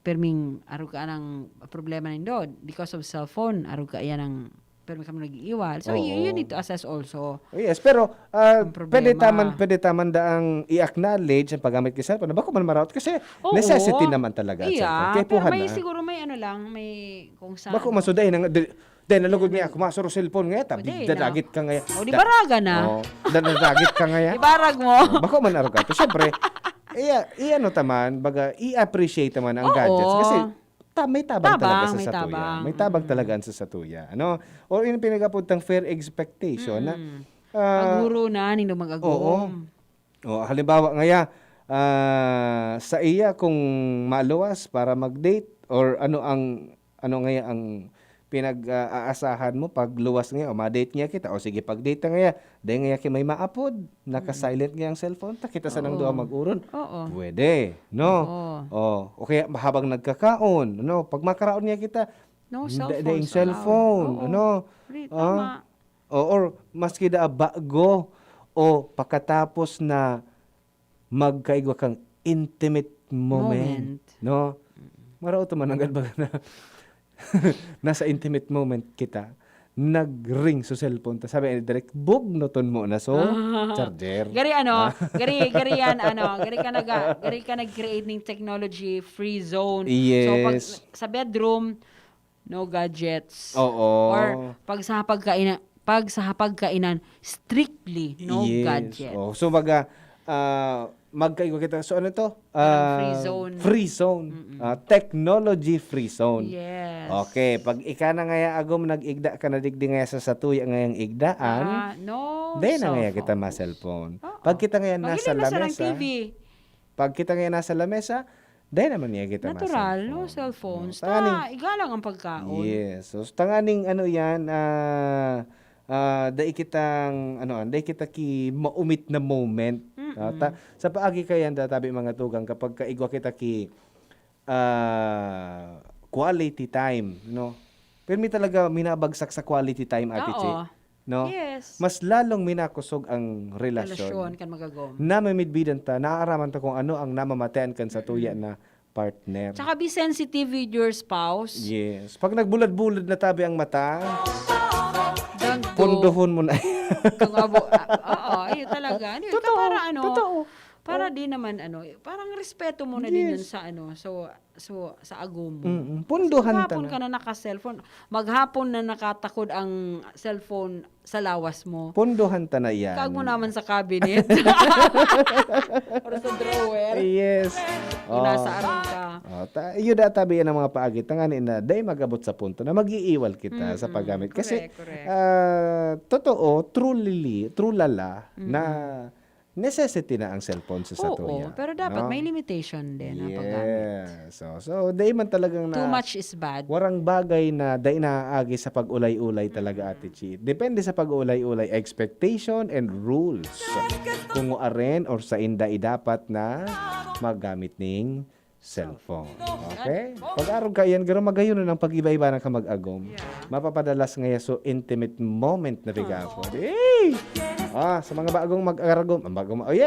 perming aro ka ng problema nindo because of cellphone aro ka yan ng perming kamo nag-iiwal. So you need to assess also. Yes, pero problema. pwede taman daang i-acknowledge ang paggamit ng cellphone. Bako man maraot kasi necessity naman talaga ang cellphone. Kaya pero puhan may na. siguro may ano lang, may kung saan. Bako masuday nang nalugod niya ako masuro cellphone nga tabi Pwede, dadagit ka nga. O di baraga na. Dadagit ka nga. Ibarag mo. Bako man arugato. Siyempre, ano taman, baga i-appreciate naman ang gadgets kasi may tabang talaga sa satuya. May tabang talaga sa satuya. Ano? Or yung pinagapuntang fair expectation na Paguro na nino mag-agom. Halimbawa ngaya sa iya kung maluwas para mag-date or ano ngaya ang pinag-aasahan mo pag luwas nga o ma-date niya kita o sige pag-date na ngaya dahil ngaya may maapod naka-silent nga ang cellphone ta kita sa nang duha mag-uron pwede no okay habang nagkakaon no pag makaraon niya kita no cellphone ano or maski da bago o pagkatapos na magkaigwa kang intimate moment. No marao to man ang ba na nasa intimate moment kita, nag-ring sa cellphone ta. Sabi ni direct, bugnoton mo na so charger. Gari ka nag-create ng technology free zone. Yes. So pag sa bedroom, no gadgets. Oo. Or pag sa hapagkainan, strictly no gadgets. So magkaigo kita. So ano to? Free zone. Technology free zone. Yes. Okay. Pag ika na ngaya agom nag-igda ka na digdi ngaya sa satuya ngayang igdaan. No. Then na ngaya kita ma-cellphone. Pag kita ngaya nasa lamesa. Pag kita ngaya nasa lamesa, dahil naman niya kita natural, no cellphones. Igalang ang pagkaon. Yes. So, tanganing ano yan, dahil kita ki maumit na moment. Sa paagi kayan tabi mga tugang kapag kaigwa kita ki quality time, no? Pero mi talaga minabagsak sa quality time, Ate Chi. No? Yes. Mas lalong minakusog ang relasyon. Kan magagom. Na mamidbidan ta, naaaraman ta kung ano ang namamatean kan sa tuya na partner. Tsaka be sensitive with your spouse. Yes. Pag nagbulad-bulad na tabi ang mata, punduhon mo na. Ayun talaga. Totoo. Para totoo. Para din naman parang respeto mo na din yun sa sa agom mo. Punduhan ta maghapon ka na naka-cellphone. Maghapon na nakatakod ang cellphone sa lawas mo. Punduhan ta na yan. Kag mo naman sa cabinet. Or sa drawer. Yes. Nasa aron ka. Iyo da tabi yan ang mga paagi. Tangani na, day magabot sa punto na mag-iiwal kita sa paggamit. Kasi, totoo, true lala na necessity na ang cellphone sa satuya. Pero dapat may limitation din ang paggamit. So day man talagang too much is bad. Warang bagay na day naaagi sa pag-ulay-ulay talaga, Ate Chi. Depende sa pag-ulay-ulay, expectation and rules. Kung aren or sa inday dapat na maggamit ning cellphone. Okay? Pag-arog ka yan, gano'n magayon na ng pag-iba-iba na ka mag-agom. Mapapadalas ngaya so intimate moment na bigapo. Sa mga bagong mag-aragom,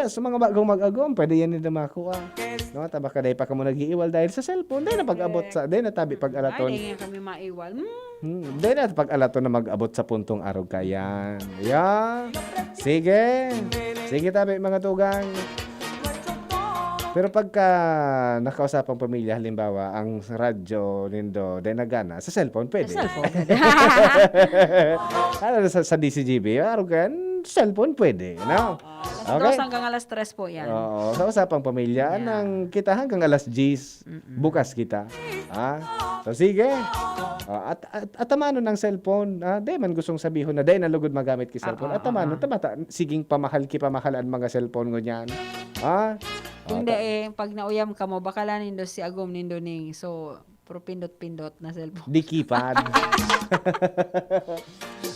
sa mga bagong mag-agom, pwede yan din na makuha. No, tabak ka dahil pa ka mo nag-iiwal dahil sa cellphone. Dahil na pag-abot dahil na tabi pag-alaton. Ay, kami maiwal. Dahil na pag-alaton na mag-abot sa puntong arog ka yan. Yeah. Sige. Sige tabi mga tugang. Pero pagka nakausapang pamilya, halimbawa, ang radyo nindo, dahil nagana, sa cellphone, pwede. Sa cellphone. Sa DCGB, arugan, cellphone, pwede. No? Okay. Hanggang alas 3 po yan. Sa usapang pamilya, nang kita hanggang alas 10, bukas kita. So sige. At tamano ng cellphone. Di man gustong sabihin na dahil nalugod magamit ki cellphone. At tamano, siging pamahalan mga cellphone ngo niyan. Kung pag nauyam ka mo, bakala nindo si Agum nindo ning. So, pero pindot-pindot na cellphone. Di keypad.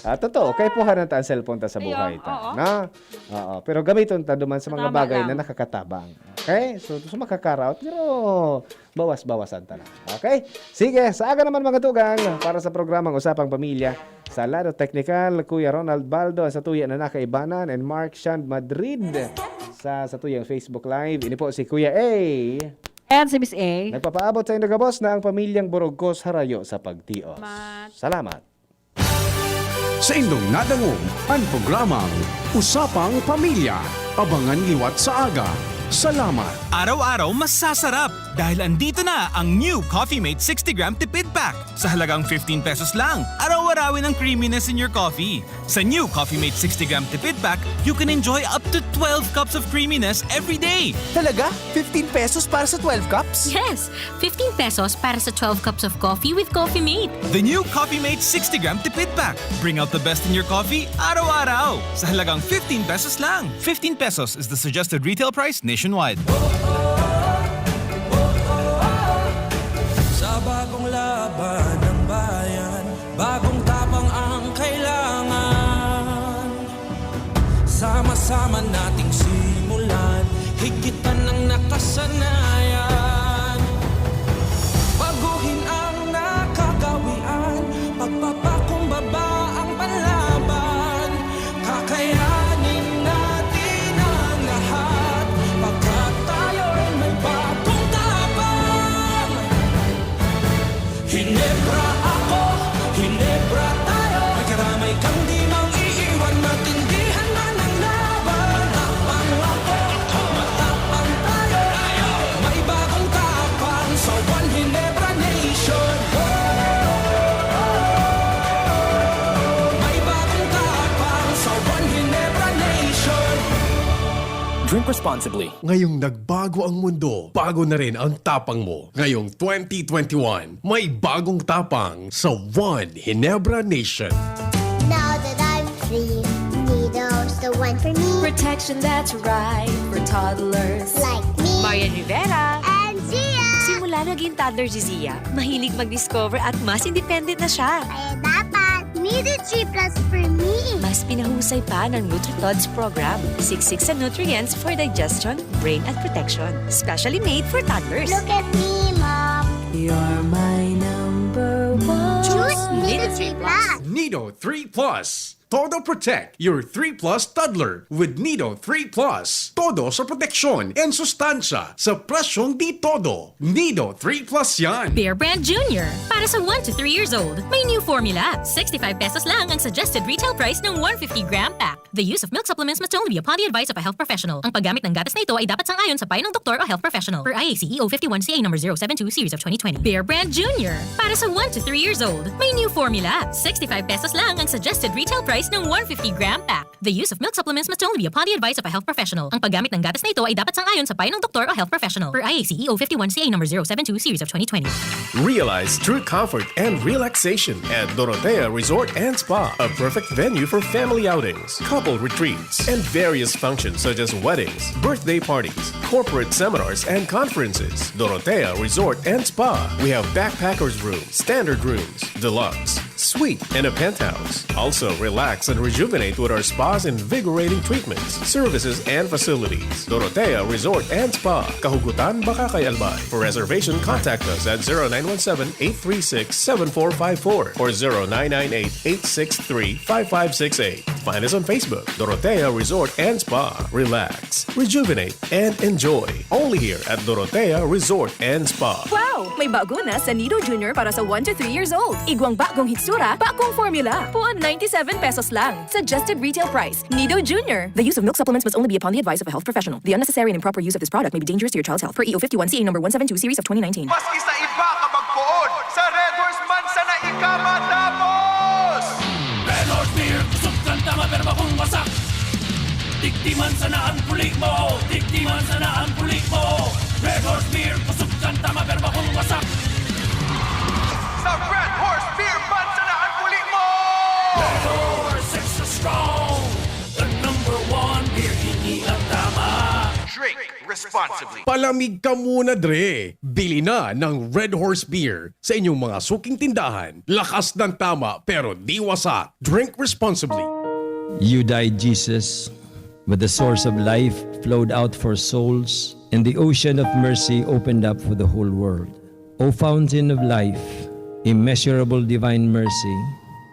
Totoo, kaya puhanan ta ang cellphone ta sa buhay ta. Oo. Pero gamiton ta duman sa mga Tama bagay lang. na nakakatabang. Okay? So makakaraot, pero bawas-bawasan ta na. Okay? Sige, sa aga naman mga tugang, para sa programang Usapang Pamilya, sa lado technical, Kuya Ronald Baldo, sa tuya na nakaibanan, and Mark Shand Madrid, sa tuyang Facebook Live. Ini po si Kuya A. And si Miss A. Nagpapaabot sa inyo gabos na ang pamilyang Borogkos harayo sa pagtios. Salamat. Sa indong nadangog, ang programang Usapang Pamilya. Abangan liwat sa aga. Salamat. Araw-araw mas sasarap dahil andito na ang new Coffee Mate 60-gram tipid pack. Sa halagang 15 pesos lang, araw-arawin ang creaminess in your coffee. Sa new Coffee Mate 60-gram tipid pack, you can enjoy up to 12 cups of creaminess every day. Talaga? 15 pesos para sa 12 cups? Yes! 15 pesos para sa 12 cups of coffee with Coffee Mate. The new Coffee Mate 60-gram tipid pack. Bring out the best in your coffee araw-araw. Sa halagang 15 pesos lang. 15 pesos is the suggested retail price nationwide. Sa bagong laban ng bayan, bagong tapang ang kailangan. Sama-sama nating simulan, higit pa ng nakasanayan. Baguhin ang nakagawian, pagpapakumbaba ang panlaban. Kakayanin natin ang lahat, pagkat tayo'y may bagong tapang. Hinebra ako, Hinebra tayo, may karamay kang di mang iiwan, matindihan man ang laban. Matapang ako, matapang tayo, may bagong tapang sa One Hinebra Nation. May bagong tapang sa One Hinebra Nation. Drink responsibly. Ngayong nagbago ang mundo, bago na rin ang tapang mo. Ngayong 2021, may bagong tapang sa One Hinebra Nation. Now that I'm free, Nido's the one for me. Protection that's right for toddlers. Like me. Marian Rivera. And Zia. Simula naging toddler si Zia, mahilig mag-discover at mas independent na siya. Kaya dapat, Nido G Plus for me. Mas pinahusay pa ng NutriTods program. Siksik sa nutrients for digestion, brain at protection. Specially made for toddlers. Look at me, Mom. You're my number one. Choose Nido G Plus. Nido 3 Plus. Todo Protect your 3 Plus toddler with Nido 3 Plus. Todo sa proteksyon and sustansya sa presyong di todo. Nido 3 Plus yan. Bear Brand Junior. Para sa 1 to 3 years old, may new formula. 65 pesos lang ang suggested retail price ng 150-gram pack. The use of milk supplements must only be upon the advice of a health professional. Ang paggamit ng gatas na ito ay dapat sang-ayon sa payo ng doktor o health professional. Per IAC EO 51CA number 072 series of 2020. Bear Brand Junior. Para sa 1 to 3 years old, may new formula. 65 pesos lang ang suggested retail price ng 150-gram pack. The use of milk supplements must only be upon the advice of a health professional. Ang paggamit ng gatas na ito ay dapat sang-ayon sa payo ng doktor o health professional. Per IAC EO 51CA number 072 series of 2020. Realize true comfort and relaxation at Dorotea Resort and Spa, a perfect venue for family outings, couple retreats, and various functions such as weddings, birthday parties, corporate seminars, and conferences. Dorotea Resort and Spa. We have backpackers rooms, standard rooms, deluxe, suite, and a penthouse. Also, relax and rejuvenate with our spa's invigorating treatments, services, and facilities. Dorotea Resort and Spa. Kahugutan, Bakakay, Albay. For reservation, contact us at 0917-836-7454 or 0998-863-5568. Find us on Facebook, Dorotea Resort and Spa. Relax, rejuvenate, and enjoy. Only here at Dorotea Resort and Spa. Wow! May bago na sa Nido Junior para sa 1 to 3 years old. Igwang bagong hitsura, bagong formula. Puan 97 pesos lang. Suggested retail price. Nido Junior. The use of milk supplements must only be upon the advice of a health professional. The unnecessary and improper use of this product may be dangerous to your child's health. Per EO 51CA number 172 series of 2019. Maski sa iba ka magpuon, sa Red Horse man sana ika matapos. Red Horse Beer, kusog kanta maperma kung wasak. Tiktiman sana ang puli mo, tiktiman sana ang puli mo. Red Horse Beer, kusog kanta maperma kung wasak. Palamig ka muna, Dre. Bili na ng Red Horse Beer sa inyong mga suking tindahan. Lakas ng tama pero di wasak. Drink responsibly. You died, Jesus, but the source of life flowed out for souls, and the ocean of mercy opened up for the whole world. O fountain of life, immeasurable divine mercy,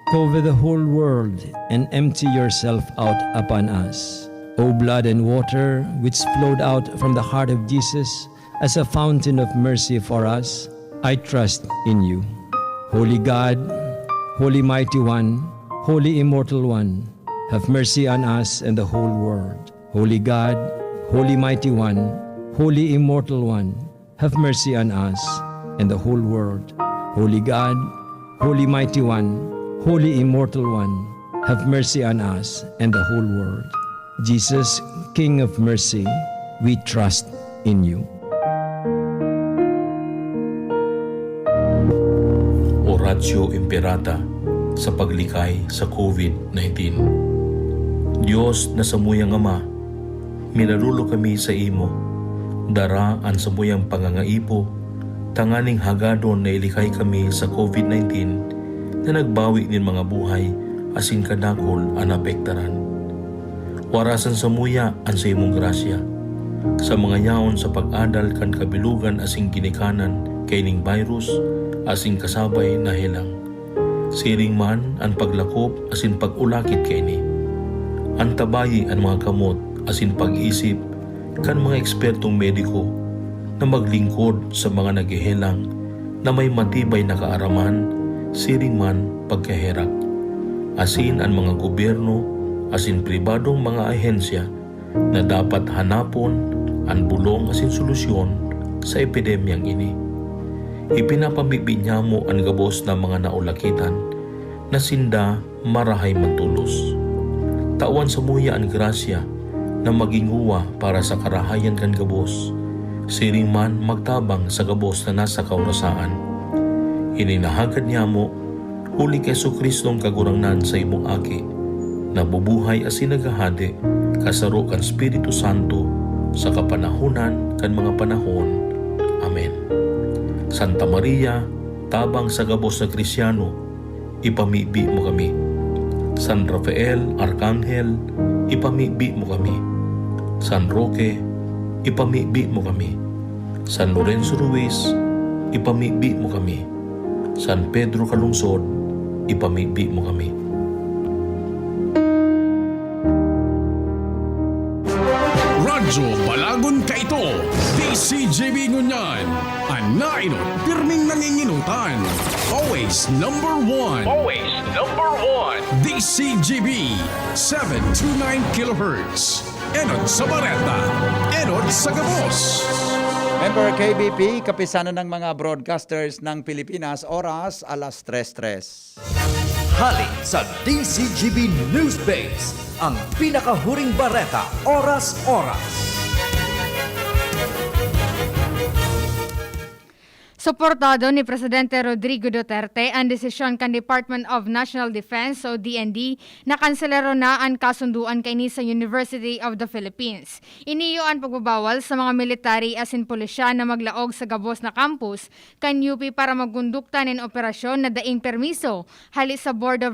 cover the whole world and empty yourself out upon us. O blood and water, which flowed out from the heart of Jesus as a fountain of mercy for us, I trust in you. Holy God, Holy Mighty One, Holy Immortal One, have mercy on us and the whole world. Holy God, Holy Mighty One, Holy Immortal One, have mercy on us and the whole world. Holy God, Holy Mighty One, Holy Immortal One, have mercy on us and the whole world. Jesus, King of mercy, we trust in you. Oratio Imperata sa paglikay sa COVID-19. Diyos na samuyang Ama, minalulo kami sa imo, dara ang samuyang pangangaipo, tanganing hagadon na ilikay kami sa COVID-19 na nagbawi nin mga buhay asin kadakol ang apektaran. Warasan samuya ang sa imong grasya, sa mga yaon sa pag-adal kan kabilugan asing ginikanan kay ning virus asing kasabay na helang. Siring man ang paglakop asin pag-ulakit kay ni. Ang tabayi ang mga kamot asin pag-isip kan mga ekspertong mediko na maglingkod sa mga naghihelang na may matibay na kaaraman, siring man pagkaherak. Asin ang mga gobyerno asin pribadong mga ahensya na dapat hanapon ang bulong asin solusyon sa epidemyang ini. Ipinapamigbi niya mo ang gabos na mga naulakitan na sinda marahay mantulos. Tawan sa muya ang grasya na maging uwa para sa karahayan kan gabos, siring man magtabang sa gabos na nasa kaurasaan. Ininahagad niya mo, huli kay Jesucristong kagurangnan sa imong aki, nabubuhay asin nagahade, kasaro kan Espiritu Santo, sa kapanahunan kan mga panahon. Amen. Santa Maria, tabang sa gabos na Kristyano, ipamibi mo kami. San Rafael, Arkanghel, ipamibi mo kami. San Roque, ipamibi mo kami. San Lorenzo Ruiz, ipamibi mo kami. San Pedro Calungsod, ipamibi mo kami. Radyo Balagon ka ito. DCGB Ngunyan. Anainot, pirming nanginginutan. Always number one. Always number one. DCGB 729 kHz. Enod sa Bareta. Enod sa Gabos. Member KBP, kapisanan ng mga broadcasters ng Pilipinas, oras alas 3:03. Halik sa DCGB News Base, ang pinakahuring bareta, oras-oras. Suportado ni Presidente Rodrigo Duterte ang desisyon kan Department of National Defense o DND na kanselero na ang kasunduan kay ni sa University of the Philippines. Iniyo ang pagbabawal sa mga military asin pulisya na maglaog sa gabos na campus kan UP para magkondukta ng operasyon na daing permiso hali sa Board of